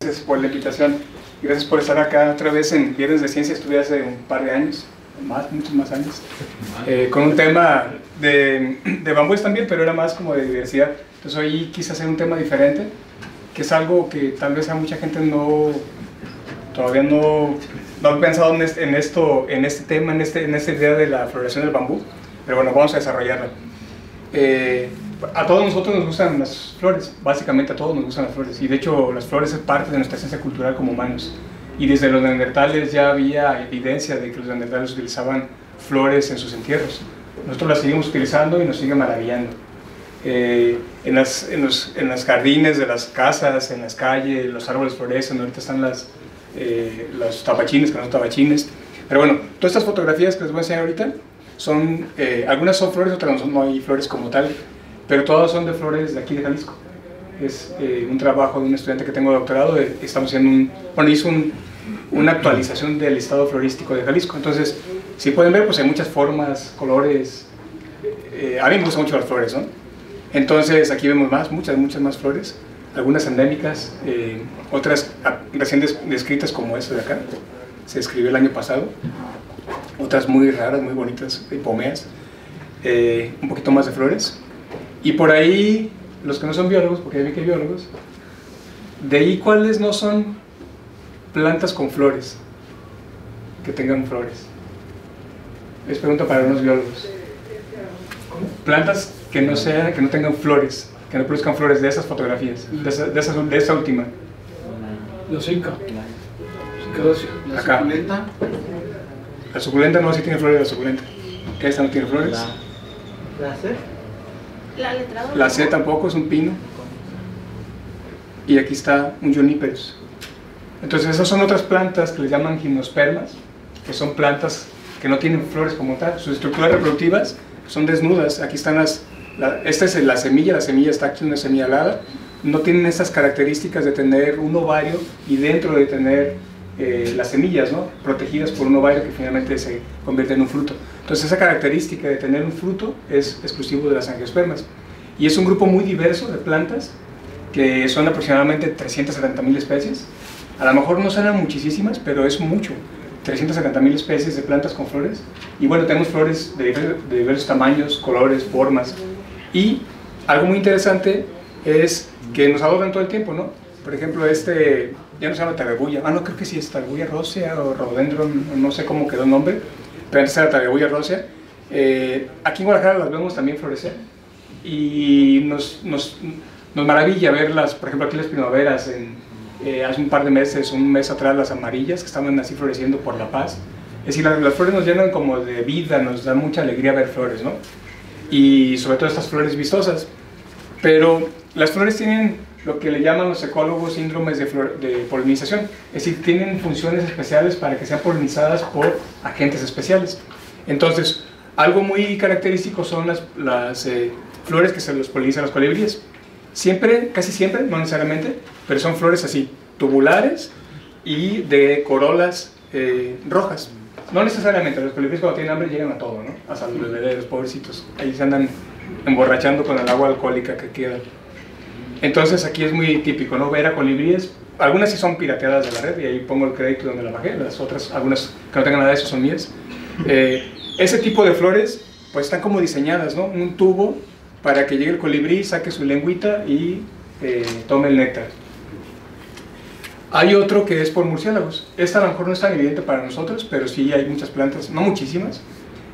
Gracias por la invitación y gracias por estar acá otra vez en Viernes de Ciencia. Estuve hace un par de años, muchos más años, con un tema de bambúes también, pero era más como de diversidad. Entonces hoy quise hacer un tema diferente, que es algo que tal vez a mucha gente todavía no ha pensado en este tema, en esta idea de la floración del bambú, pero bueno, vamos a desarrollarla. A todos nosotros nos gustan las flores, básicamente a todos nos gustan las flores, y de hecho las flores es parte de nuestra esencia cultural como humanos, y desde los neandertales ya había evidencia de que los neandertales utilizaban flores en sus entierros. Nosotros las seguimos utilizando y nos sigue maravillando. En los jardines de las casas, en las calles, los árboles florecen, ahorita están los tabachines, que no son tabachines. Pero bueno, todas estas fotografías que les voy a enseñar ahorita, algunas son flores, otras no hay flores como tal, pero todas son de flores de aquí de Jalisco. Es un trabajo de un estudiante que tengo de doctorado. Estamos haciendo hizo una actualización del estado florístico de Jalisco. Entonces, si pueden ver, pues hay muchas formas, colores. A mí me gustan mucho las flores, ¿no? Entonces, aquí vemos muchas más flores, algunas endémicas, otras recién descritas como esta de acá, se escribió el año pasado, otras muy raras, muy bonitas, hipomeas, un poquito más de flores. Y por ahí, los que no son biólogos, porque ya vi que hay biólogos, de ahí cuáles no son plantas con flores, que tengan flores. Es pregunta para unos biólogos. Plantas que no tengan flores, que no produzcan flores de esas fotografías, de esa última. Los Inca. La suculenta. La suculenta no, sí tiene flores la suculenta. Esta no tiene flores. ¿La C? La C tampoco, es un pino. Y aquí está un Juniperus. Entonces esas son otras plantas que les llaman gimnospermas, que son plantas que no tienen flores como tal. Sus estructuras reproductivas son desnudas. Aquí están esta es la semilla está aquí, una semilla alada. No tienen estas características de tener un ovario y dentro de tener las semillas, ¿no?, protegidas por un ovario que finalmente se convierte en un fruto. Entonces esa característica de tener un fruto es exclusivo de las angiospermas. Y es un grupo muy diverso de plantas, que son aproximadamente 370.000 especies. A lo mejor no serán muchísimas, pero es mucho. 370.000 especies de plantas con flores. Y bueno, tenemos flores de diversos tamaños, colores, formas. Y algo muy interesante es que nos adornan todo el tiempo, ¿no? Por ejemplo, ya no se llama tabebuya, no, creo que sí es tabebuya rósea o rhododendron, no sé cómo quedó el nombre, pero antes era tabebuya rósea. Aquí en Guadalajara las vemos también florecer y nos maravilla verlas. Por ejemplo, aquí las primaveras, hace un par de meses, un mes atrás, las amarillas que estaban así floreciendo por La Paz. Es decir, las flores nos llenan como de vida, nos da mucha alegría ver flores, ¿no? Y sobre todo estas flores vistosas. Pero las flores tienen lo que le llaman los ecólogos síndromes de polinización, es decir, tienen funciones especiales para que sean polinizadas por agentes especiales. Entonces, algo muy característico son las flores que se los polinizan los colibríes. Siempre, casi siempre, no necesariamente, pero son flores así, tubulares y de corolas rojas. No necesariamente, los colibríes cuando tienen hambre llegan a todo, ¿no? Hasta los bebederos, pobrecitos, ahí se andan emborrachando con el agua alcohólica que queda. Entonces aquí es muy típico, ¿no?, ver a colibríes. Algunas sí son pirateadas de la red y ahí pongo el crédito donde la bajé, las otras, algunas que no tengan nada de eso son mías. Ese tipo de flores pues están como diseñadas, ¿no?, un tubo para que llegue el colibrí, saque su lengüita y tome el néctar. Hay otro que es por murciélagos. Esta a lo mejor no es tan evidente para nosotros, pero sí hay muchas plantas, no muchísimas,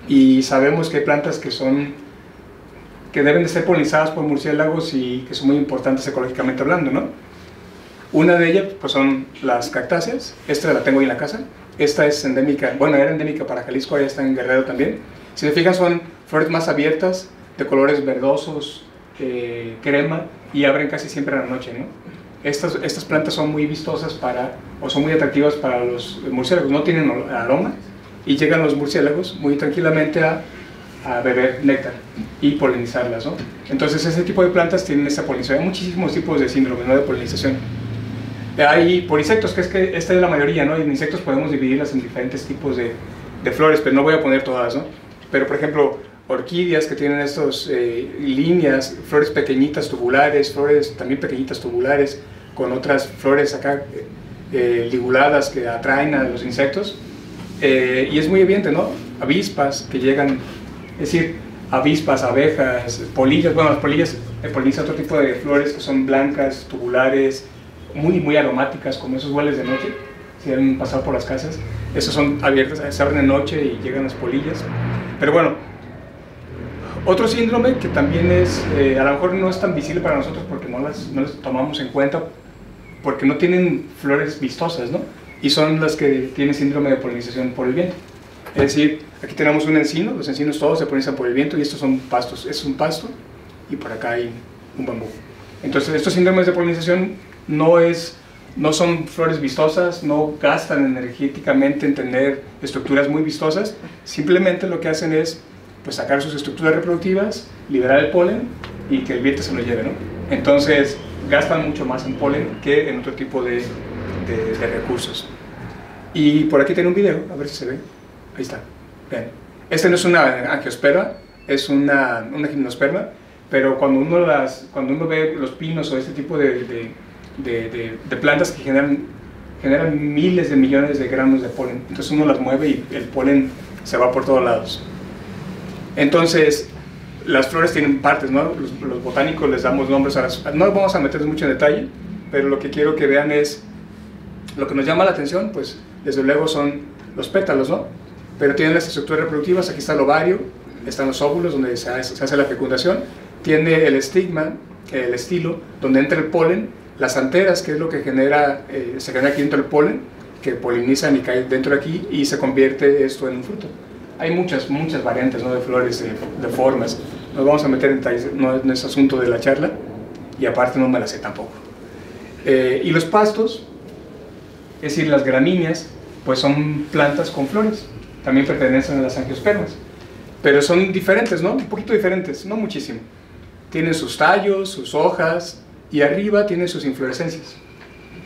y sabemos que hay plantas que deben de ser polinizadas por murciélagos y que son muy importantes ecológicamente hablando, ¿no? Una de ellas pues son las cactáceas. Esta la tengo ahí en la casa. Esta es endémica, bueno, era endémica para Jalisco, ahora está en Guerrero también. Si se fijan, son flores más abiertas, de colores verdosos, crema, y abren casi siempre a la noche, ¿no? Estas plantas son muy vistosas o son muy atractivas para los murciélagos. No tienen aroma y llegan los murciélagos muy tranquilamente a beber néctar y polinizarlas, ¿no? Entonces ese tipo de plantas tienen esta polinización. Hay muchísimos tipos de síndromes, ¿no?, de polinización. Hay por insectos, que esta es la mayoría, ¿no? Y en insectos podemos dividirlas en diferentes tipos de flores, pero no voy a poner todas, ¿no? Pero por ejemplo, orquídeas que tienen estas líneas, flores pequeñitas tubulares, flores también pequeñitas tubulares, con otras flores acá liguladas que atraen a los insectos, y es muy evidente, ¿no? Avispas que llegan, es decir, avispas, abejas, polillas. Bueno, las polillas polinizan otro tipo de flores que son blancas, tubulares, muy aromáticas, como esos hueles de noche, si han pasado por las casas. Esos son abiertos, se abren de noche y llegan las polillas. Pero bueno, otro síndrome que también es, a lo mejor no es tan visible para nosotros porque no las tomamos en cuenta, porque no tienen flores vistosas, ¿no? Y son las que tienen síndrome de polinización por el viento. Es decir, aquí tenemos un encino, los encinos todos se polinizan por el viento, y estos son pastos. Es un pasto y por acá hay un bambú. Entonces estos síndromes de polinización no son flores vistosas, no gastan energéticamente en tener estructuras muy vistosas, simplemente lo que hacen es pues sacar sus estructuras reproductivas, liberar el polen y que el viento se lo lleve, ¿no? Entonces gastan mucho más en polen que en otro tipo de recursos. Y por aquí tengo un video, a ver si se ve. Ahí está, vean. Este no es una angiosperma, es una gimnosperma, pero cuando uno ve los pinos o este tipo de plantas que generan miles de millones de gramos de polen, entonces uno las mueve y el polen se va por todos lados. Entonces las flores tienen partes, ¿no? Los botánicos les damos nombres a las... No vamos a meternos mucho en detalle, pero lo que quiero que vean es lo que nos llama la atención, pues desde luego son los pétalos, ¿no? Pero tienen las estructuras reproductivas. Aquí está el ovario, están los óvulos donde se hace la fecundación, tiene el estigma, el estilo, donde entra el polen, las anteras, que es lo que se genera aquí dentro del polen, que polinizan y caen dentro de aquí, y se convierte esto en un fruto. Hay muchas variantes, ¿no? De flores, de formas. Nos vamos a meter en detalles, no es asunto de la charla, y aparte no me la sé tampoco. Y los pastos, es decir, las gramíneas, pues son plantas con flores, también pertenecen a las angiospermas, pero son diferentes, ¿no? Un poquito diferentes, no muchísimo. Tienen sus tallos, sus hojas, y arriba tienen sus inflorescencias.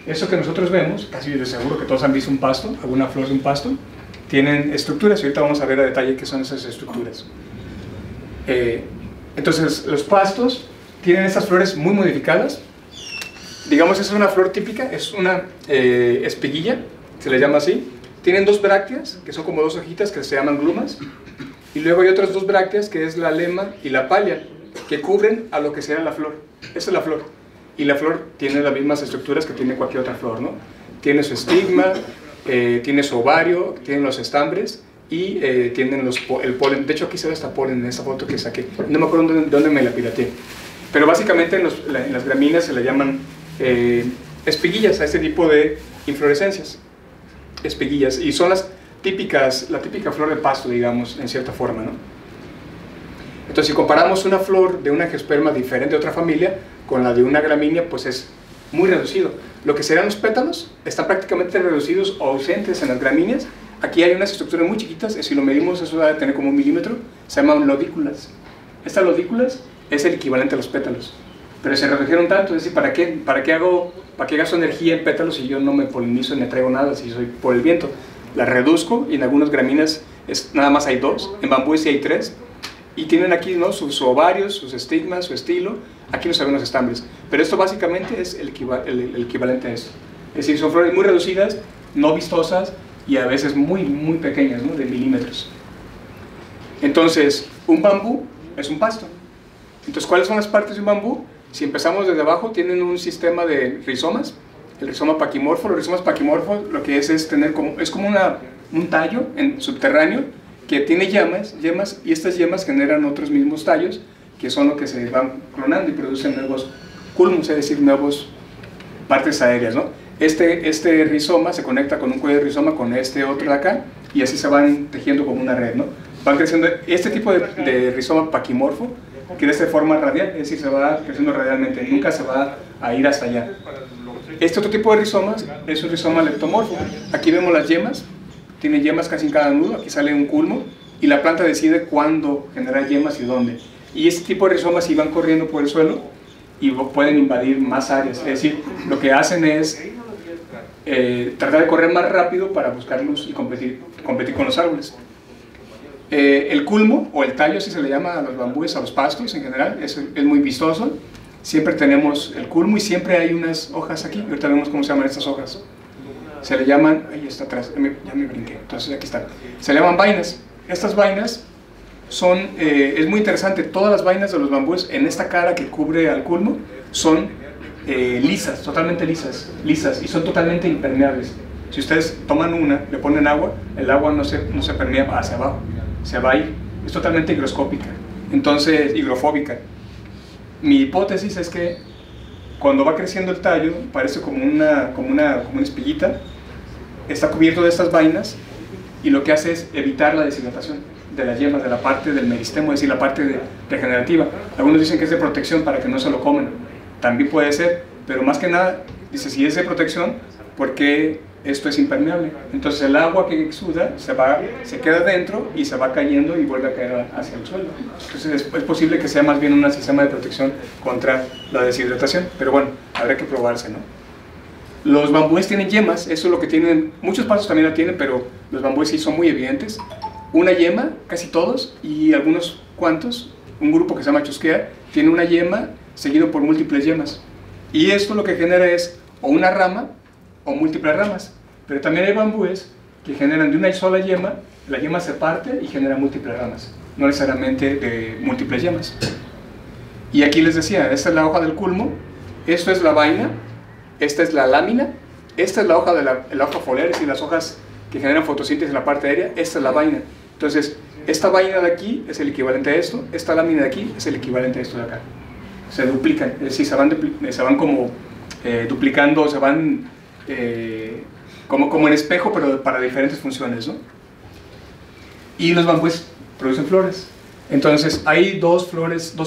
Eso que nosotros vemos, casi de seguro que todos han visto un pasto, alguna flor de un pasto, tienen estructuras, y ahorita vamos a ver a detalle qué son esas estructuras. Entonces, los pastos tienen estas flores muy modificadas. Digamos, esa es una flor típica, es una espiguilla, se le llama así. Tienen dos brácteas, que son como dos hojitas que se llaman glumas, y luego hay otras dos brácteas, que es la lema y la palia, que cubren a lo que será la flor. Esa es la flor. Y la flor tiene las mismas estructuras que tiene cualquier otra flor, ¿no? Tiene su estigma, tiene su ovario, tiene los estambres y tienen el polen. De hecho, aquí se ve hasta polen en esta foto que saqué. No me acuerdo dónde me la pirateé. Pero básicamente en las gramíneas se le llaman espiguillas a este tipo de inflorescencias. Espiguillas. Y son la típica flor de pasto, digamos, en cierta forma, ¿no? Entonces, si comparamos una flor de una angiosperma diferente de otra familia con la de una gramínea, pues es muy reducido. Lo que serán los pétalos están prácticamente reducidos o ausentes en las gramíneas. Aquí hay unas estructuras muy chiquitas, si lo medimos eso va a tener como 1 milímetro, se llaman lodículas. Estas lodículas es el equivalente a los pétalos, pero se redujeron tanto, es decir, ¿para qué gasto energía en pétalos si yo no me polinizo ni traigo nada, si soy por el viento? Las reduzco, y en algunas gramíneas nada más hay 2, en bambúes sí hay 3, y tienen aquí, ¿no? sus ovarios, sus estigmas, su estilo. Aquí no se ven los estambres, pero esto básicamente es el equivalente a esto. Es decir, son flores muy reducidas, no vistosas, y a veces muy pequeñas, ¿no? De milímetros. Entonces, un bambú es un pasto. Entonces, ¿cuáles son las partes de un bambú? Si empezamos desde abajo, tienen un sistema de rizomas, el rizoma paquimorfo. Los rizomas paquimorfos lo que es tener como un tallo subterráneo que tiene yemas, y estas yemas generan otros mismos tallos, que son los que se van clonando y producen nuevos culmos, es decir, nuevas partes aéreas, ¿no? Este rizoma se conecta con un cuello de rizoma con este otro de acá, y así se van tejiendo como una red, ¿no? Van creciendo. Este tipo de rizoma paquimorfo crece de forma radial, es decir, se va creciendo radialmente, nunca se va a ir hasta allá. Este otro tipo de rizomas es un rizoma leptomorfo. Aquí vemos las yemas, tiene yemas casi en cada nudo, aquí sale un culmo, y la planta decide cuándo generar yemas y dónde. Y este tipo de rizomas iban corriendo por el suelo y pueden invadir más áreas, es decir, lo que hacen es tratar de correr más rápido para buscar luz y competir con los árboles. El culmo, o el tallo, si se le llama a los bambúes, a los pastos en general, es muy vistoso, siempre tenemos el culmo y siempre hay unas hojas aquí. Ahorita vemos cómo se llaman estas hojas. Se le llaman, ahí está atrás, ya me brinqué, entonces aquí están. Se le llaman vainas. Estas vainas son, es muy interesante, todas las vainas de los bambúes en esta cara que cubre al culmo son lisas, totalmente lisas, y son totalmente impermeables. Si ustedes toman una, le ponen agua, el agua no se permea hacia abajo, se va a ir, es totalmente higroscópica, entonces higrofóbica. Mi hipótesis es que cuando va creciendo el tallo, parece como una espiguita, está cubierto de estas vainas y lo que hace es evitar la deshidratación de las yemas, de la parte del meristemo, es decir, la parte regenerativa. Algunos dicen que es de protección para que no se lo coman, también puede ser, pero más que nada, dice, si es de protección, porque esto es impermeable. Entonces el agua que exuda se queda dentro y se va cayendo y vuelve a caer hacia el suelo. Entonces es posible que sea más bien un sistema de protección contra la deshidratación, pero bueno, habrá que probarse, ¿no? Los bambúes tienen yemas, eso es lo que tienen, muchos pasos también la tienen, pero los bambúes sí son muy evidentes. Una yema, casi todos, y algunos cuantos, un grupo que se llama chusquea, tiene una yema seguido por múltiples yemas. Y esto lo que genera es o una rama o múltiples ramas. Pero también hay bambúes que generan de una sola yema, la yema se parte y genera múltiples ramas, no necesariamente de múltiples yemas. Y aquí les decía, esta es la hoja del culmo, esto es la vaina, esta es la lámina, esta es la hoja de la hoja foliar, es decir, las hojas que generan fotosíntesis en la parte aérea, esta es la vaina. Entonces, esta vaina de aquí es el equivalente a esto, esta lámina de aquí es el equivalente a esto de acá. Se duplican, es decir, se van como duplicando, se van como en espejo, pero para diferentes funciones, ¿no? Y los bambúes producen flores. Entonces, hay dos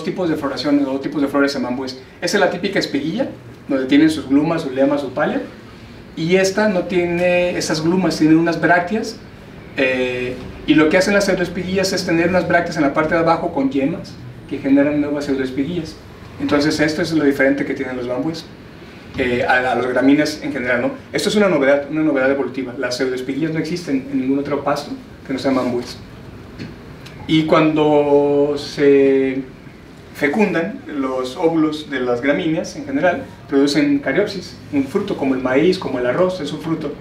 tipos de floración, dos tipos de flores en bambúes. Esa es la típica espiguilla, donde tienen sus glumas, sus lemas, su pálea. Y esta no tiene esas glumas, tiene unas brácteas. Y lo que hacen las pseudoespiguillas es tener unas brácteas en la parte de abajo con yemas que generan nuevas pseudoespiguillas. Entonces, esto es lo diferente que tienen los bambúes a los gramíneas en general, ¿no? Esto es una novedad evolutiva. Las pseudoespiguillas no existen en ningún otro pasto que no sean bambúes. Y cuando se fecundan, los óvulos de las gramíneas en general producen cariopsis, un fruto como el maíz, como el arroz, es un fruto.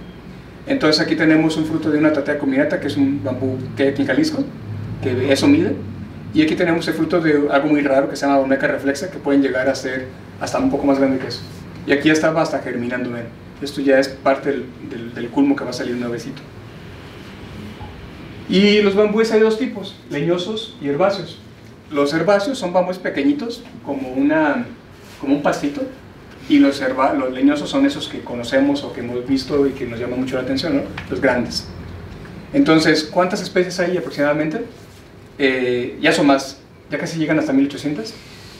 Entonces aquí tenemos un fruto de una tatea combinata, que es un bambú ticalisco, que eso mide. Y aquí tenemos el fruto de algo muy raro que se llama Bombeca reflexa, que pueden llegar a ser hasta un poco más grande que eso. Y aquí ya estaba hasta germinando, ¿ven? Esto ya es parte del culmo que va a salir nuevecito. Y los bambúes hay dos tipos, leñosos y herbáceos. Los herbáceos son bambúes pequeñitos, como un pastito, y los leñosos son esos que conocemos o que hemos visto y que nos llaman mucho la atención, ¿no? Los grandes. Entonces, ¿cuántas especies hay aproximadamente? Ya son más, ya casi llegan hasta 1800,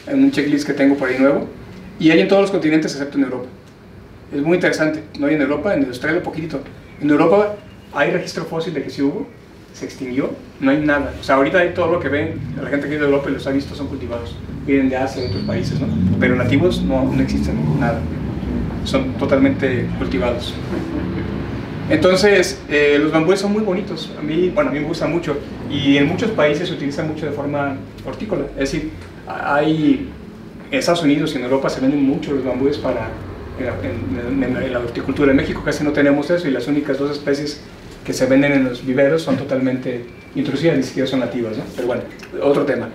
en un checklist que tengo por ahí nuevo, y hay en todos los continentes excepto en Europa. Es muy interesante, no hay en Europa, en Australia poquitito. En Europa hay registro fósil de que sí hubo, se extinguió, no hay nada. O sea, ahorita hay todo lo que ven, la gente que vive de Europa y los ha visto son cultivados, vienen de Asia y de otros países, ¿no? Pero nativos no existen nada, son totalmente cultivados. Entonces, los bambúes son muy bonitos, a mí me gustan mucho, y en muchos países se utilizan mucho de forma hortícola, es decir, en Estados Unidos y en Europa se venden mucho los bambúes en la horticultura. En México casi no tenemos eso, y las únicas dos especies que se venden en los viveros son totalmente intrusivas, ni siquiera son nativas, ¿no? Pero bueno, otro tema.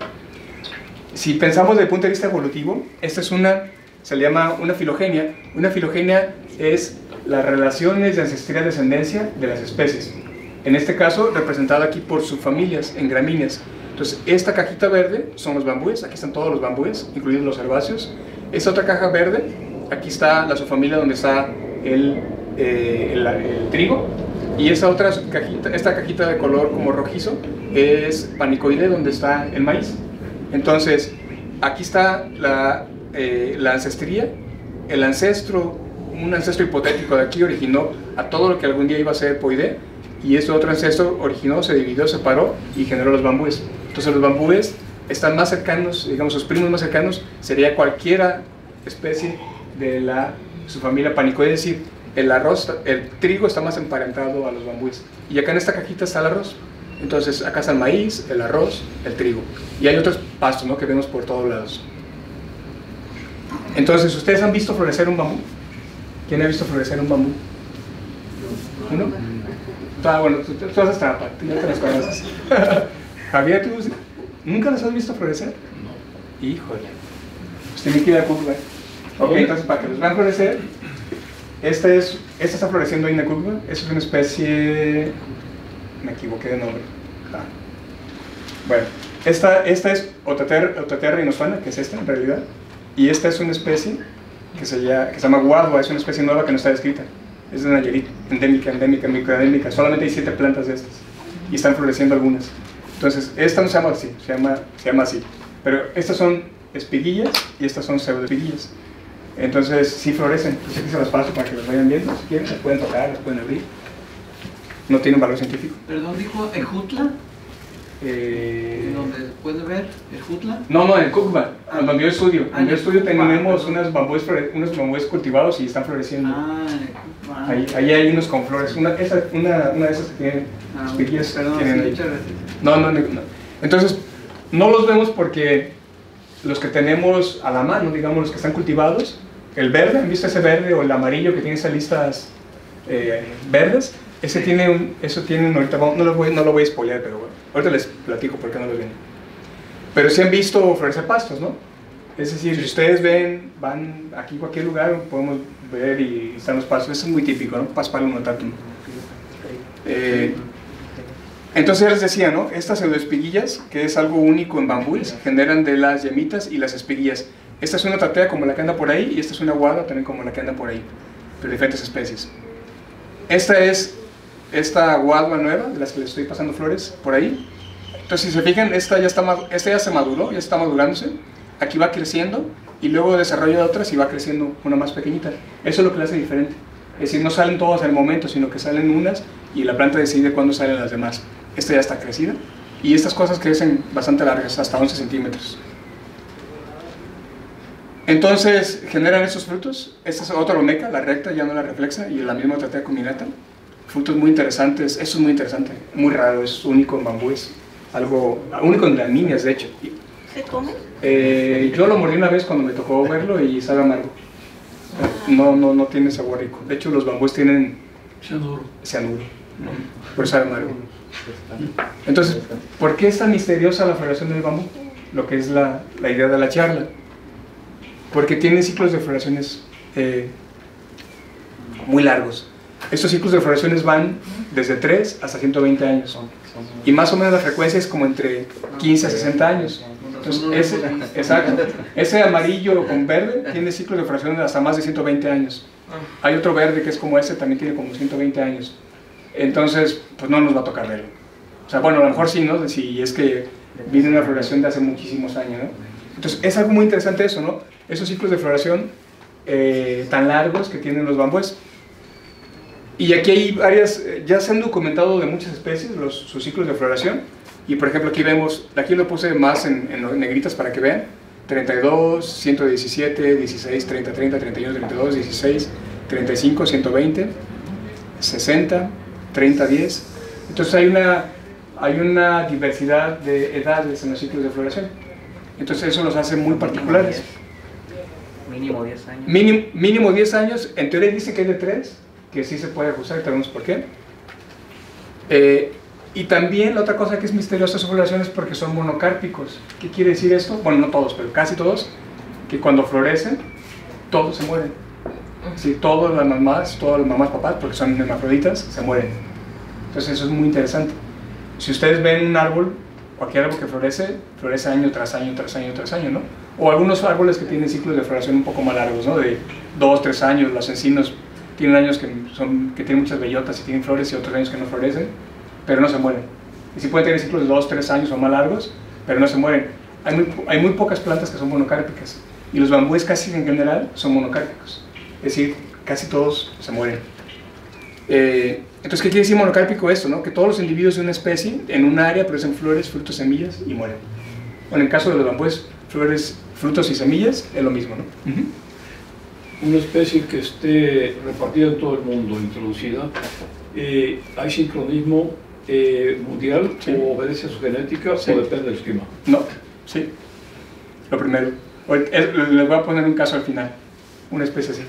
Si pensamos desde el punto de vista evolutivo, esta es se le llama una filogenia. Una filogenia es las relaciones de ancestría-descendencia de las especies. En este caso, representada aquí por subfamilias en gramíneas. Entonces, esta cajita verde son los bambúes, aquí están todos los bambúes, incluidos los herbáceos. Esta otra caja verde, aquí está la subfamilia donde está el trigo. Y esta cajita de color como rojizo es panicoide, donde está el maíz. Entonces, aquí está la ancestría, un ancestro hipotético de aquí originó a todo lo que algún día iba a ser Poidea, y este otro ancestro originó, se dividió, se separó y generó los bambúes. Entonces los bambúes están más cercanos, digamos, sus primos más cercanos sería cualquiera especie de su familia panicoide, es decir, el trigo está más emparentado a los bambúes. Y acá en esta cajita está el arroz. Entonces acá está el maíz, el arroz, el trigo. Y hay otros pastos, ¿no?, que vemos por todos lados. Entonces, ¿ustedes han visto florecer un bambú? ¿Quién ha visto florecer un bambú? ¿Uno? Ah, bueno, tú haces trampa, tú ya te las conoces. Javier, ¿tú nunca las has visto florecer? No. Híjole. Pues tienen que ir a Cuba. Ok, entonces para que los vean florecer, esta está floreciendo ahí en la Cuba. Esta es una especie... Me equivoqué de nombre. Bueno, esta es Otatea rhinosfana, que es esta en realidad. Y esta es una especie que se llama guadua, es una especie nueva que no está descrita. Es de Nayarit, endémica, microendémica. Solamente hay 7 plantas de estas. Y están floreciendo algunas. Entonces, esta no se llama así, se llama así. Pero estas son espiguillas y estas son pseudoespiguillas. Entonces, sí florecen. Entonces, aquí se las paso para que las vayan viendo. Si quieren, las pueden tocar, las pueden abrir. No tienen valor científico. Perdón, dijo Ejutla. ¿Dónde puede ver Ejutla? No, en Cuba, donde yo estudio. En mi estudio tenemos unos bambúes cultivados y están floreciendo. Ahí hay unos con flores. Una de esas que tienen espiguillas. Perdón, tienen ahí. muchas gracias. No. Entonces, no los vemos porque los que tenemos a la mano, digamos, los que están cultivados, el verde, ¿han visto ese verde o el amarillo que tiene esas listas verdes? Eso tienen ahorita, no lo voy a spoilear, pero bueno, ahorita les platico por qué no lo ven. Pero sí han visto florecer pastos, ¿no? Es decir, si ustedes van aquí a cualquier lugar, podemos ver y están los pastos. Eso es muy típico, ¿no? Paspalum notatum. Entonces ya les decía, ¿no? Estas pseudoespiguillas, que es algo único en bambúes, generan de las yemitas y las espiguillas. Esta es una tatea como la que anda por ahí, y esta es una guada también como la que anda por ahí, pero diferentes especies. Esta guadua nueva, de las que les estoy pasando flores por ahí. Entonces, si se fijan, esta ya se maduró, ya está madurándose. Aquí va creciendo y luego desarrolla otras y va creciendo una más pequeñita. Eso es lo que la hace diferente. Es decir, no salen todas al momento, sino que salen unas y la planta decide cuándo salen las demás. Esta ya está crecida y estas cosas crecen bastante largas, hasta 11 centímetros. Entonces, generan estos frutos. Esta es otra olmeca, la recta, ya no la reflexa, y la misma Otatea cuminata. Frutos muy interesantes, eso es muy interesante, muy raro, es único en bambúes, algo único en gramíneas de hecho. ¿Se come? Yo lo mordí una vez cuando me tocó verlo y sabe amargo. No tiene sabor rico. De hecho, los bambúes tienen cianuro, por sabe amargo. Entonces, ¿por qué es tan misteriosa la floración del bambú? Lo que es la idea de la charla. Porque tienen ciclos de floraciones muy largos. Estos ciclos de floraciones van desde 3 hasta 120 años. Y más o menos la frecuencia es como entre 15 a 60 años. Entonces, ese amarillo con verde tiene ciclos de floración de hasta más de 120 años. Hay otro verde que es como ese, también tiene como 120 años. Entonces, pues no nos va a tocar verlo. O sea, bueno, a lo mejor sí, ¿no? Si es que viene una floración de hace muchísimos años, ¿no? Entonces, es algo muy interesante eso, ¿no? Esos ciclos de floración tan largos que tienen los bambúes. Y aquí hay varias, ya se han documentado de muchas especies sus ciclos de floración. Y por ejemplo, aquí lo puse más en negritas para que vean. 32, 117, 16, 30, 30, 31, 32, 16, 35, 120, 60, 30, 10. Entonces hay una diversidad de edades en los ciclos de floración. Entonces eso los hace muy particulares. Mínimo 10 años. Mínimo 10 años. En teoría dice que es de 3, que sí se puede ajustar, tenemos por qué. Y también la otra cosa que es misteriosa de su floración es porque son monocárpicos. ¿Qué quiere decir esto? Bueno, no todos, pero casi todos, que cuando florecen, todos se mueren. Sí, todas las mamás, papás, porque son hermafroditas, se mueren. Entonces eso es muy interesante. Si ustedes ven un árbol, cualquier árbol que florece año tras año, tras año, tras año, ¿no? O algunos árboles que tienen ciclos de floración un poco más largos, ¿no? De 2, 3 años, los encinos tienen años que tienen muchas bellotas y tienen flores y otros años que no florecen, pero no se mueren. Y sí pueden tener ciclos de 2, 3 años o más largos, pero no se mueren. Hay muy pocas plantas que son monocárpicas, y los bambúes casi en general son monocárpicos, es decir, casi todos se mueren. Entonces, ¿qué quiere decir monocárpico esto? ¿No? Que todos los individuos de una especie en un área producen flores, frutos, semillas y mueren. Bueno, en el caso de los bambúes, flores, frutos y semillas es lo mismo, ¿no? Una especie que esté repartida en todo el mundo, introducida, ¿hay sincronismo mundial? Sí. ¿O obedece a su genética? Sí. ¿O depende del clima? No, sí. Lo primero. Les voy a poner un caso al final, una especie así.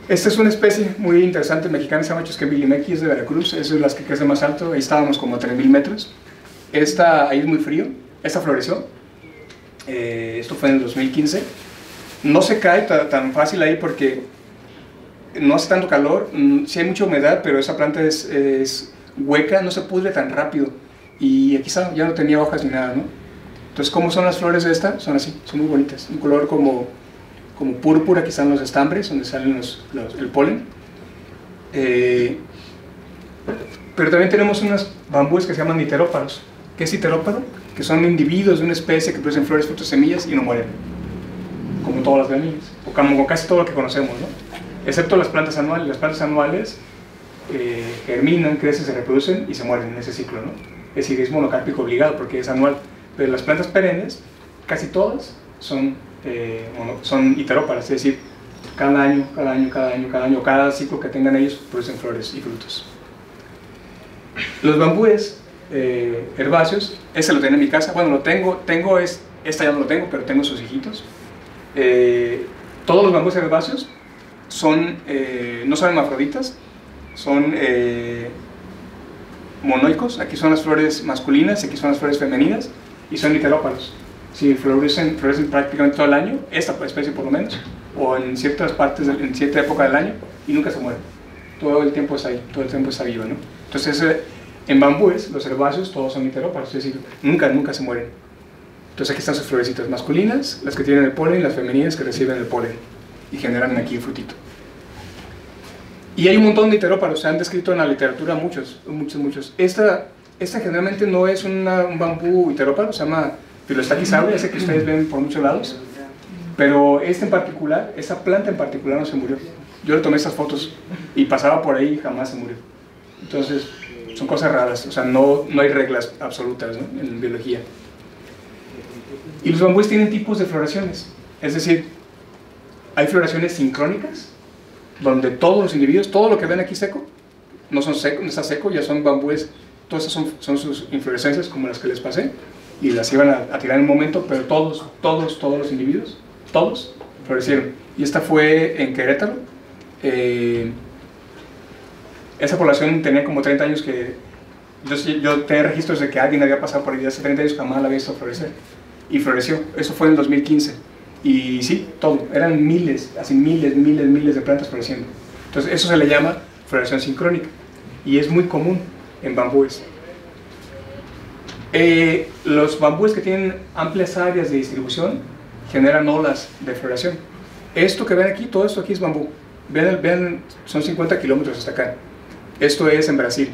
Esta es una especie muy interesante mexicana, se llama Chusquemilimequi, es de Veracruz, es de las que crece más alto, ahí estábamos como a 3000 metros. Esta, ahí es muy frío, esta floreció, esto fue en el 2015. No se cae tan fácil ahí porque no hace tanto calor, sí hay mucha humedad, pero esa planta es hueca, no se pudre tan rápido. Y aquí está, ya no tenía hojas ni nada, ¿no? Entonces, ¿cómo son las flores de esta? Son así, son muy bonitas, un color como púrpura, aquí están los estambres, donde salen el polen. Pero también tenemos unos bambúes que se llaman iteróparos. ¿Qué es iteróparo? Que son individuos de una especie que producen flores, frutos, semillas y no mueren, como todas las gramíneas, o como casi todo lo que conocemos, ¿no? Excepto las plantas anuales. Las plantas anuales germinan, crecen, se reproducen y se mueren en ese ciclo, ¿no? Es decir, es monocárpico obligado porque es anual. Pero las plantas perennes, casi todas son iteróparas, es decir, cada año, cada ciclo que tengan ellos producen flores y frutos. Los bambúes herbáceos, ese lo tengo en mi casa, bueno, lo tengo, esta ya no lo tengo, pero tengo sus hijitos. Todos los bambúes herbáceos no son hermafroditas, son monoicos, aquí son las flores masculinas, aquí son las flores femeninas, y son iteróparos. Sí, florecen prácticamente todo el año, esta especie por lo menos, o en ciertas partes, en cierta época del año, y nunca se mueren. Todo el tiempo está ahí, todo el tiempo está vivo, ¿no? Entonces, en bambúes, los herbáceos, todos son iteróparos, es decir, nunca se mueren. Entonces aquí están sus florecitas masculinas, las que tienen el polen, y las femeninas que reciben el polen, y generan aquí el frutito. Y hay un montón de iteróparos, se han descrito en la literatura muchos. Esta generalmente no es un bambú iteróparo, se llama Philostachys aurea, ese que ustedes ven por muchos lados. Pero este en particular, esa planta en particular no se murió. Yo le tomé estas fotos y pasaba por ahí y jamás se murió. Entonces, son cosas raras, o sea, no hay reglas absolutas, ¿no?, en biología. Y los bambúes tienen tipos de floraciones, es decir, hay floraciones sincrónicas, donde todos los individuos, todo lo que ven aquí seco, no está seco, ya son bambúes, todas esas son sus inflorescencias como las que les pasé, y las iban a tirar en un momento, pero todos los individuos, todos florecieron. Y esta fue en Querétaro. Esa población tenía como 30 años que yo tenía registros de que alguien había pasado por ahí hace 30 años, jamás la había visto florecer, y floreció. Eso fue en el 2015. Y sí, todo, eran miles de plantas floreciendo. Entonces eso se le llama floración sincrónica y es muy común en bambúes. Los bambúes que tienen amplias áreas de distribución generan olas de floración. Esto que ven aquí, todo esto aquí es bambú. Vean, son 50 kilómetros hasta acá. Esto es en Brasil.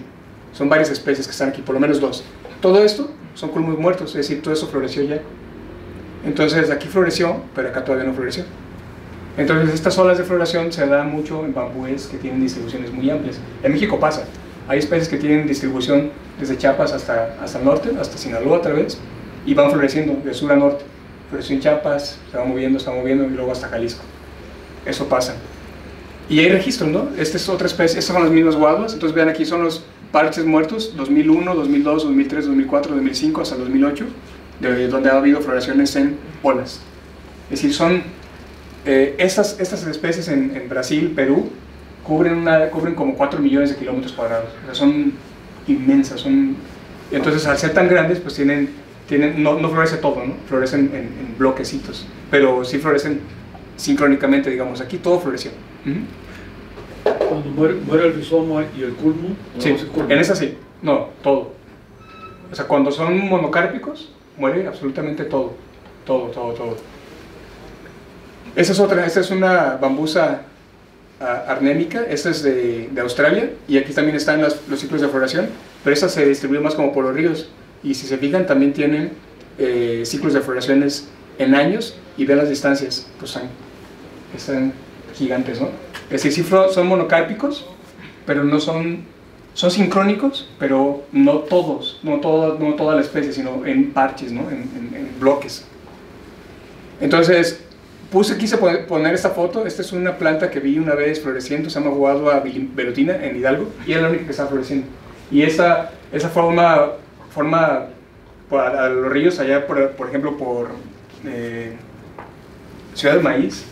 Son varias especies que están aquí, por lo menos 2. Todo esto son culmos muertos, es decir, todo eso floreció ya. Entonces aquí floreció, pero acá todavía no floreció. Entonces estas olas de floración se dan mucho en bambúes que tienen distribuciones muy amplias. En México pasa, hay especies que tienen distribución desde Chiapas hasta el norte, hasta Sinaloa otra vez, y van floreciendo de sur a norte. Floreció en Chiapas, se va moviendo, y luego hasta Jalisco. Eso pasa. Y hay registros, ¿no? Esta es otra especie, estas son las mismas guaduas. Entonces vean, aquí son los parches muertos, 2001, 2002, 2003, 2004, 2005, hasta 2008, de donde ha habido floraciones en olas. Es decir, son estas especies en Brasil, Perú, cubren como 4 millones de kilómetros cuadrados. O sea, son inmensas. Entonces, al ser tan grandes, pues no florece todo, ¿no? Florecen en bloquecitos, pero sí florecen sincrónicamente, digamos. Aquí todo floreció. Cuando muere el rizoma y el culmo, sí, en esa sí, no, todo. O sea, cuando son monocárpicos, muere absolutamente todo. Esta es una bambusa arnémica, esta es de Australia, y aquí también están los ciclos de floración, pero esta se distribuye más como por los ríos, y si se fijan también tienen ciclos de floraciones en años, y vean las distancias, pues están gigantes, ¿no? Es decir, sí son monocárpicos, pero no son sincrónicos, pero no todos, no toda la especie, sino en parches, ¿no? En bloques. Entonces, quise poner esta foto. Esta es una planta que vi una vez floreciendo, se llama Guadua velutina en Hidalgo, y es la única que está floreciendo. Y esa forma a los ríos allá, por ejemplo, Ciudad de Maíz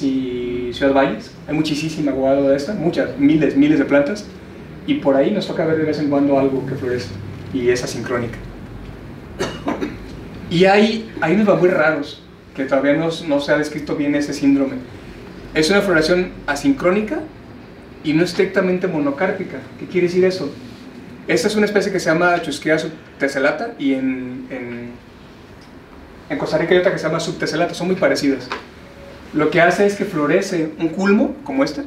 y Ciudad Valles. Hay muchísima aguado de esta, muchas, miles de plantas, y por ahí nos toca ver de vez en cuando algo que florece, y es asincrónica. Y hay unos bambúes raros, que todavía no se ha descrito bien ese síndrome. Es una floración asincrónica y no estrictamente monocárpica. ¿Qué quiere decir eso? Esta es una especie que se llama Chusquea subtesellata, y en Costa Rica hay otra que se llama subtesellata, son muy parecidas. Lo que hace es que florece un culmo, como este,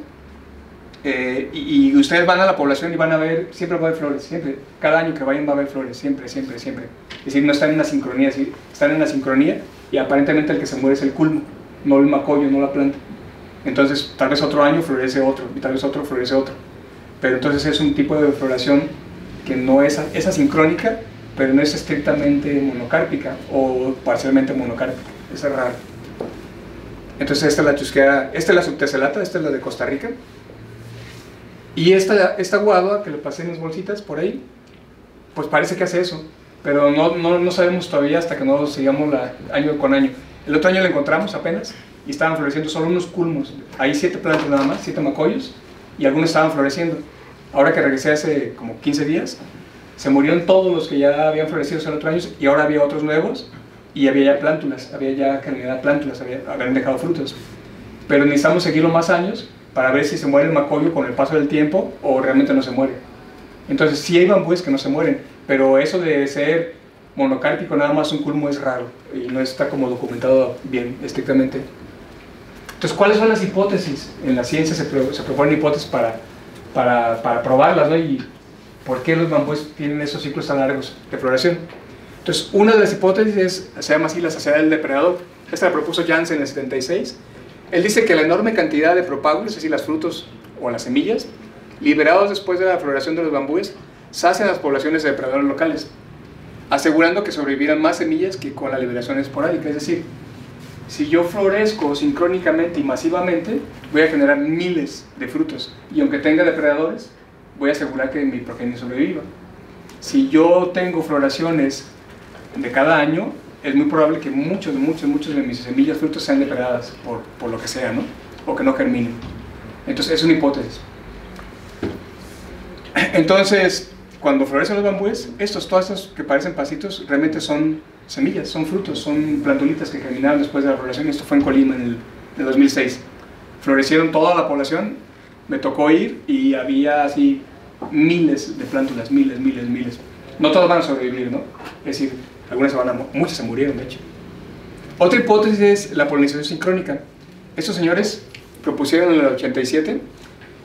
y ustedes van a la población y van a ver, siempre va a haber flores, siempre, cada año que vayan va a haber flores, siempre. Es decir, no están en una sincronía, están en una sincronía, y aparentemente el que se muere es el culmo, no el macollo, no la planta. Entonces, tal vez otro año florece otro, y tal vez otro florece otro. Pero entonces es un tipo de floración que no es asincrónica, pero no es estrictamente monocárpica o parcialmente monocárpica. Eso es raro. Entonces esta es la Chusquea, esta es la subtesellata, esta es la de Costa Rica. Y esta guadua que le pasé en las bolsitas por ahí, pues parece que hace eso, pero no sabemos todavía hasta que no sigamos año con año. El otro año la encontramos apenas y estaban floreciendo solo unos culmos. Hay 7 plantas nada más, 7 macollos, y algunos estaban floreciendo. Ahora que regresé hace como 15 días, se murieron todos los que ya habían florecido el otro año, y ahora había otros nuevos, y había ya plántulas, había ya carnidad plántulas, habían dejado frutos. Pero necesitamos seguirlo más años para ver si se muere el macollo con el paso del tiempo o realmente no se muere. Entonces sí hay bambúes que no se mueren, pero eso de ser monocárpico nada más un culmo es raro y no está como documentado bien estrictamente. Entonces, ¿cuáles son las hipótesis? En la ciencia se proponen hipótesis para probarlas, ¿no? Y por qué los bambúes tienen esos ciclos tan largos de floración. Entonces, una de las hipótesis se llama así la saciedad del depredador. Esta la propuso Janssen en el 76. Él dice que la enorme cantidad de propágulos, es decir, los frutos o las semillas, liberados después de la floración de los bambúes, sacian las poblaciones de depredadores locales, asegurando que sobrevivirán más semillas que con la liberación esporádica. Es decir, si yo florezco sincrónicamente y masivamente, voy a generar miles de frutos, y aunque tenga depredadores, voy a asegurar que mi progenie sobreviva. Si yo tengo floraciones de cada año, es muy probable que muchos de mis semillas, frutos sean depredadas por lo que sea, ¿no? O que no germinen. Entonces es una hipótesis. Entonces, cuando florecen los bambúes, todos estos que parecen pasitos, realmente son semillas, son frutos, son plantulitas que germinaron después de la floración. Esto fue en Colima en el 2006. Florecieron toda la población, me tocó ir y había así miles de plántulas, miles. No todas van a sobrevivir, ¿no? Es decir, muchas se murieron, de hecho. Otra hipótesis es la polinización sincrónica. Estos señores propusieron en el 87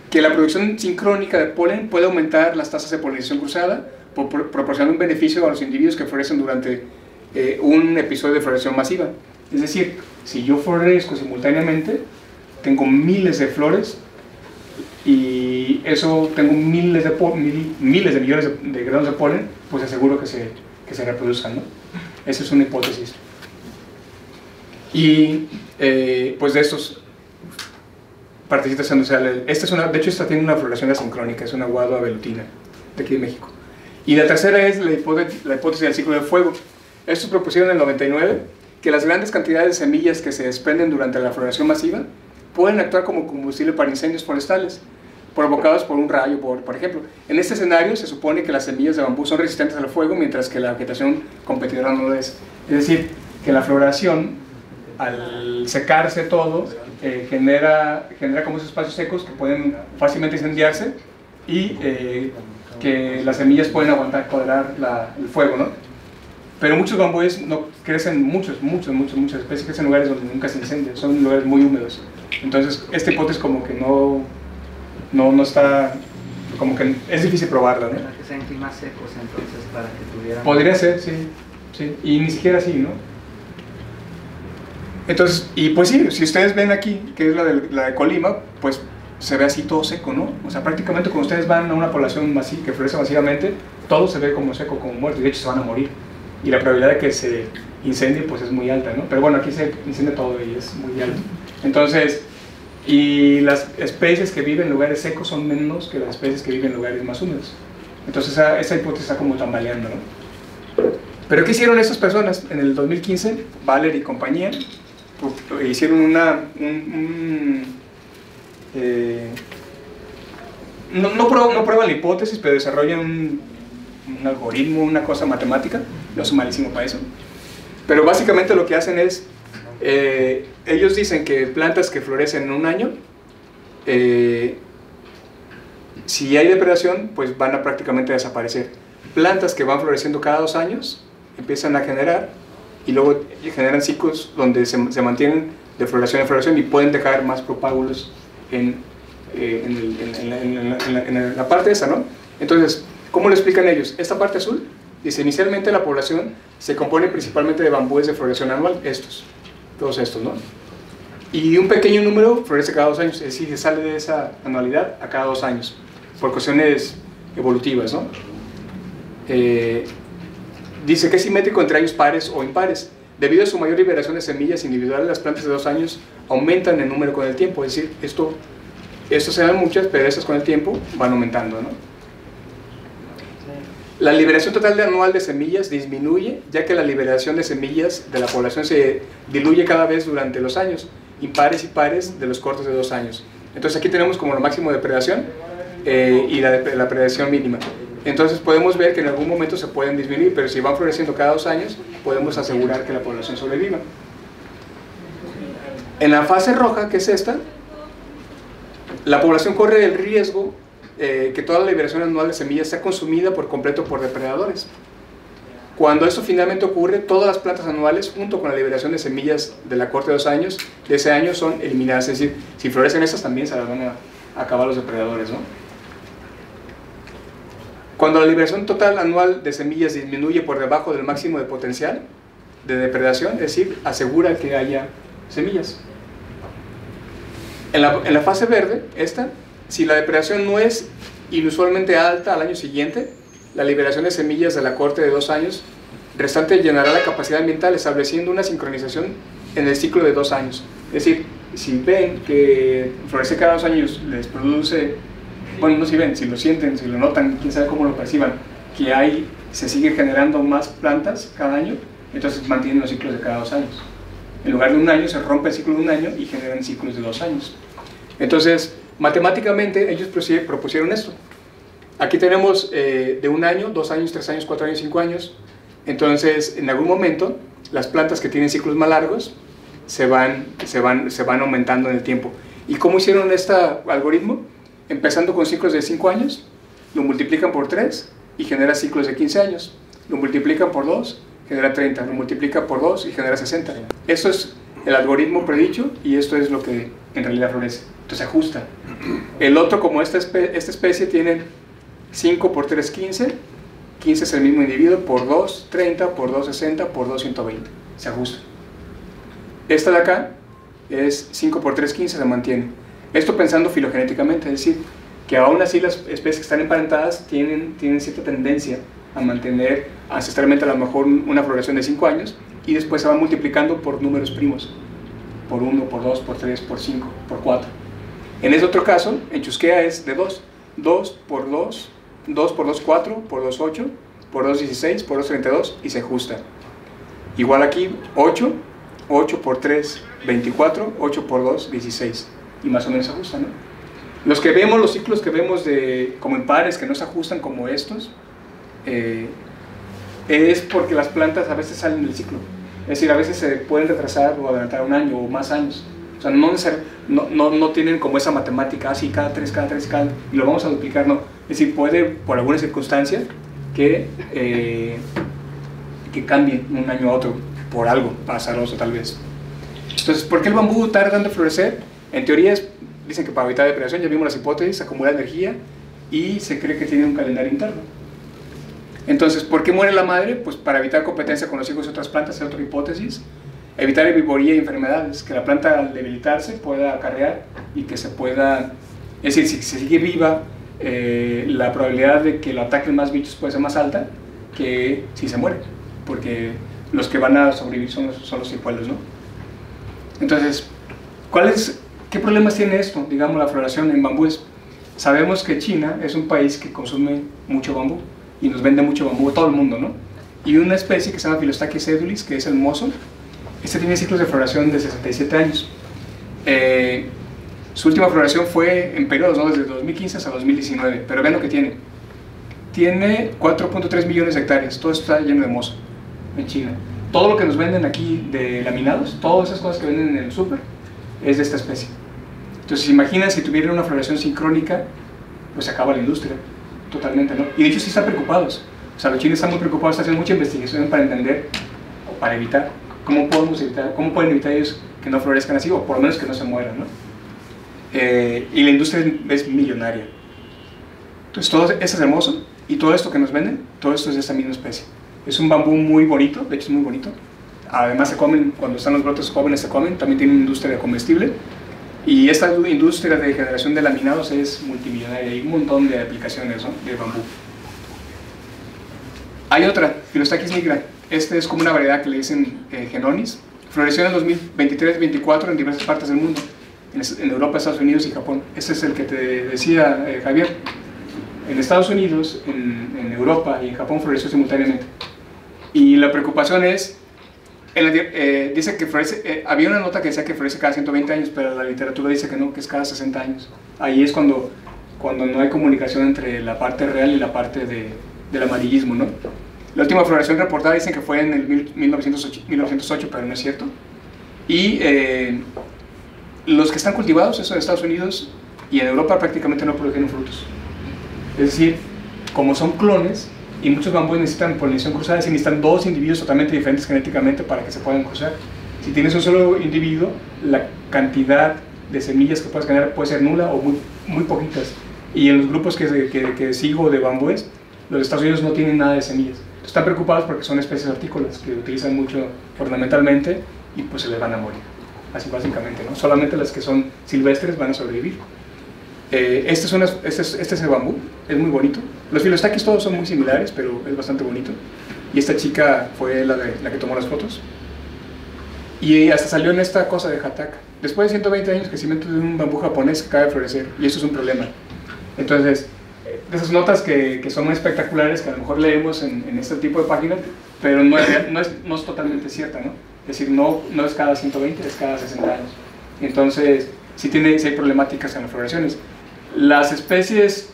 que la producción sincrónica de polen puede aumentar las tasas de polinización cruzada, proporcionando un beneficio a los individuos que florecen durante un episodio de floración masiva. Es decir, si yo florezco simultáneamente, tengo miles de flores, y eso tengo miles de millones de granos de polen, pues aseguro que se reproduzcan, ¿no? Esa es una hipótesis. Y pues de estos participantes, de hecho esta tiene una floración asincrónica, es una guadua velutina de aquí de México. Y la tercera es la hipótesis del ciclo del fuego. Estos propusieron en el 99 que las grandes cantidades de semillas que se desprenden durante la floración masiva pueden actuar como combustible para incendios forestales provocados por un rayo, por ejemplo. En este escenario se supone que las semillas de bambú son resistentes al fuego, mientras que la vegetación competidora no lo es. Es decir, que la floración, al secarse todo, genera como esos espacios secos que pueden fácilmente incendiarse, y que las semillas pueden tolerar el fuego, ¿no? Pero muchos bambúes no crecen, muchas especies crecen en lugares donde nunca se incendian, son lugares muy húmedos. Entonces, esta hipótesis como que no está, como que es difícil probarla, ¿no? Para que sean climas secos, entonces, para que tuvieran... Podría ser, sí, y ni siquiera así, ¿no? Entonces, y pues sí, si ustedes ven aquí, que es la de Colima, pues se ve así todo seco, ¿no? O sea, prácticamente cuando ustedes van a una población que florece masivamente, todo se ve como seco, como muerto, y de hecho se van a morir. Y la probabilidad de que se incendie pues es muy alta, ¿no? Pero bueno, aquí se incendia todo y es muy alto. Entonces, y las especies que viven en lugares secos son menos que las especies que viven en lugares más húmedos. Entonces esa hipótesis está como tambaleando, ¿no? Pero ¿qué hicieron estas personas? En el 2015, Baller y compañía hicieron no prueban la hipótesis, pero desarrollan un algoritmo, una cosa matemática. Yo soy malísimo para eso. Pero básicamente lo que hacen es, ellos dicen que plantas que florecen en un año, si hay depredación, pues van a prácticamente desaparecer. Plantas que van floreciendo cada 2 años, empiezan a generar, y luego generan ciclos donde se mantienen de floración en floración y pueden dejar más propágulos en la parte esa, ¿no? Entonces, ¿cómo lo explican ellos? Esta parte azul dice, inicialmente la población se compone principalmente de bambúes de floración anual, todos estos, ¿no? Y un pequeño número florece cada 2 años, es decir, sale de esa anualidad a cada 2 años, por cuestiones evolutivas, ¿no? Dice que es simétrico entre años pares o impares. Debido a su mayor liberación de semillas individuales, las plantas de 2 años aumentan en número con el tiempo, es decir, esto se dan muchas, pero esas con el tiempo van aumentando, ¿no? La liberación total anual de semillas disminuye, ya que la liberación de semillas de la población se diluye cada vez durante los años, impares y pares de los cortes de 2 años. Entonces aquí tenemos como lo máximo de depredación y la depredación mínima. Entonces podemos ver que en algún momento se pueden disminuir, pero si van floreciendo cada 2 años, podemos asegurar que la población sobreviva. En la fase roja, que es esta, la población corre el riesgo que toda la liberación anual de semillas sea consumida por completo por depredadores. Cuando esto finalmente ocurre, todas las plantas anuales, junto con la liberación de semillas de la corte de 2 años, de ese año son eliminadas. Es decir, si florecen estas también se las van a acabar los depredadores, ¿no? Cuando la liberación total anual de semillas disminuye por debajo del máximo de potencial de depredación, es decir, asegura que haya semillas. En la fase verde, si la depredación no es inusualmente alta al año siguiente, la liberación de semillas de la corte de 2 años restante llenará la capacidad ambiental, estableciendo una sincronización en el ciclo de 2 años. Es decir, si ven que florece cada 2 años, les produce, bueno, no si ven, si lo sienten, si lo notan, quién sabe cómo lo perciban, que se sigue generando más plantas cada año, entonces mantienen los ciclos de cada 2 años. En lugar de 1 año, se rompe el ciclo de 1 año y generan ciclos de 2 años. Entonces, matemáticamente, ellos propusieron esto. Aquí tenemos de 1 año, 2 años, 3 años, 4 años, 5 años. Entonces, en algún momento, las plantas que tienen ciclos más largos se van aumentando en el tiempo. ¿Y cómo hicieron este algoritmo? Empezando con ciclos de 5 años, lo multiplican por 3 y genera ciclos de 15 años. Lo multiplican por 2, genera 30. Lo multiplican por 2 y genera 60. Esto es el algoritmo predicho y esto es lo que en realidad florece. Entonces se ajusta. El otro, como esta especie, tiene 5 por 3, 15. 15 es el mismo individuo, por 2, 30, por 2, 60, por 2, 120. Se ajusta. Esta de acá es 5 por 3, 15, se mantiene. Esto pensando filogenéticamente, es decir, que aún así las especies que están emparentadas tienen cierta tendencia a mantener ancestralmente a lo mejor una floración de 5 años y después se van multiplicando por números primos, por 1, por 2, por 3, por 5, por 4. En ese otro caso, en Chusquea es de 2, 2 por 2, 2 por 2, 4, por 2, 8, por 2, 16, por 2, 32 y se ajusta. Igual aquí, 8, 8 por 3, 24, 8 por 2, 16 y más o menos se ajusta, ¿no? Los ciclos que vemos como impares que no se ajustan como estos, es porque las plantas a veces salen del ciclo. Es decir, a veces se pueden retrasar o adelantar 1 año o más años. O sea, no tienen como esa matemática, así cada 3, y lo vamos a duplicar, no. Es decir, puede, por alguna circunstancia, que cambie de 1 año a otro, por algo azaroso tal vez. Entonces, ¿por qué el bambú tarda en florecer? En teoría dicen que para evitar depredación, ya vimos las hipótesis, acumula energía y se cree que tiene un calendario interno. Entonces, ¿por qué muere la madre? Pues para evitar competencia con los hijos de otras plantas, es otra hipótesis. Evitar herbivoría y enfermedades, que la planta al debilitarse pueda acarrear y que se pueda, es decir, si se sigue viva, la probabilidad de que lo ataquen más bichos puede ser más alta que si se muere, porque los que van a sobrevivir son los hijuelos, ¿no? Entonces, ¿qué problemas tiene esto, digamos, la floración en bambúes? Sabemos que China es un país que consume mucho bambú y nos vende mucho bambú a todo el mundo, ¿no? y una especie que se llama Philostachys edulis, que es el mozo. Este tiene ciclos de floración de 67 años. Su última floración fue en periodos, ¿no? Desde 2015 hasta 2019, pero vean lo que tiene. Tiene 4.3 millones de hectáreas, todo esto está lleno de mozo en China. Todo lo que nos venden aquí de laminados, todas esas cosas que venden en el súper, es de esta especie. Entonces, imaginen si tuvieran una floración sincrónica, pues se acaba la industria, totalmente, ¿no? Y de hecho sí están preocupados. O sea, los chinos están muy preocupados, están haciendo mucha investigación para entender, o para evitar, cómo pueden evitar ellos que no florezcan así, o por lo menos que no se mueran, ¿no? Y la industria es millonaria. Entonces, todo esto es hermoso, y todo esto que nos venden, todo esto es de esta misma especie. Es un bambú muy bonito, de hecho es muy bonito. Además se comen, cuando están los brotes jóvenes se comen, también tiene una industria comestible. Y esta industria de generación de laminados es multimillonaria, hay un montón de aplicaciones, ¿no? De bambú. Hay otra, Philostachys nigra. Este es como una variedad que le dicen Genonis. Floreció en el 2023-24 en diversas partes del mundo, en Europa, Estados Unidos y Japón. Este es el que te decía Javier. En Estados Unidos, en Europa y en Japón floreció simultáneamente. Y la preocupación es, dice que florece, había una nota que decía que florece cada 120 años, pero la literatura dice que no, que es cada 60 años. Ahí es cuando no hay comunicación entre la parte real y la parte del amarillismo, ¿no? La última floración reportada dicen que fue en el 1908, pero no es cierto. Y los que están cultivados, eso en Estados Unidos y en Europa, prácticamente no producen frutos. Es decir, como son clones, y muchos bambúes necesitan polinización cruzada, y necesitan dos individuos totalmente diferentes genéticamente para que se puedan cruzar. Si tienes un solo individuo, la cantidad de semillas que puedes generar puede ser nula o muy poquitas. Y en los grupos que sigo de bambúes, los Estados Unidos no tienen nada de semillas. Entonces, están preocupados porque son especies hortícolas que utilizan mucho ornamentalmente y pues se les van a morir. Así básicamente, ¿no? Solamente las que son silvestres van a sobrevivir. Este es el bambú, es muy bonito. Los Philostachys todos son muy similares, pero es bastante bonito. Y esta chica fue la que tomó las fotos. Y hasta salió en esta cosa de Hataka. Después de 120 años crecimiento de un bambú japonés que acaba de florecer, y eso es un problema. Entonces, de esas notas que son muy espectaculares, que a lo mejor leemos en este tipo de páginas, pero no es totalmente cierta, ¿no? Es decir, no es cada 120, es cada 60 años. Entonces, sí hay problemáticas en las floraciones. Las especies,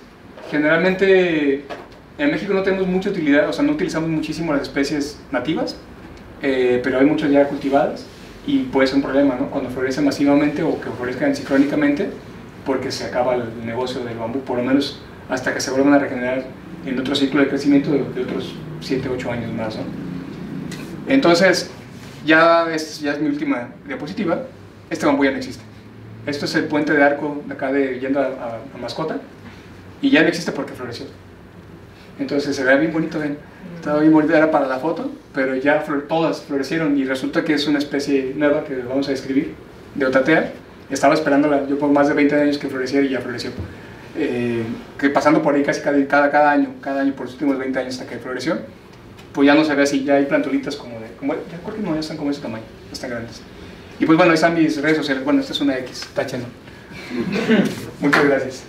generalmente, en México no tenemos mucha utilidad, o sea, no utilizamos muchísimo las especies nativas, pero hay muchas ya cultivadas, y puede ser un problema, ¿no? Cuando florecen masivamente o que florezcan sincrónicamente, porque se acaba el negocio del bambú, por lo menos hasta que se vuelvan a regenerar en otro ciclo de crecimiento de otros 7, 8 años más, ¿no? Entonces, ya es mi última diapositiva. Este bambú ya no existe. Esto es el puente de arco de acá yendo a Mascota, y ya no existe porque floreció. Entonces se ve bien bonito, ven. Estaba bien bonito, era para la foto, pero ya todas florecieron, y resulta que es una especie nueva que vamos a describir, de Otatea. Estaba esperándola yo por más de 20 años que floreciera, y ya floreció. Que pasando por ahí casi cada año por los últimos 20 años hasta que floreció, pues ya no se ve así, ya hay plantulitas ya creo que no, ya están como ese tamaño, están grandes. Y pues bueno, ahí están mis redes sociales. Bueno, esta es una X, táchenlo. Muchas gracias.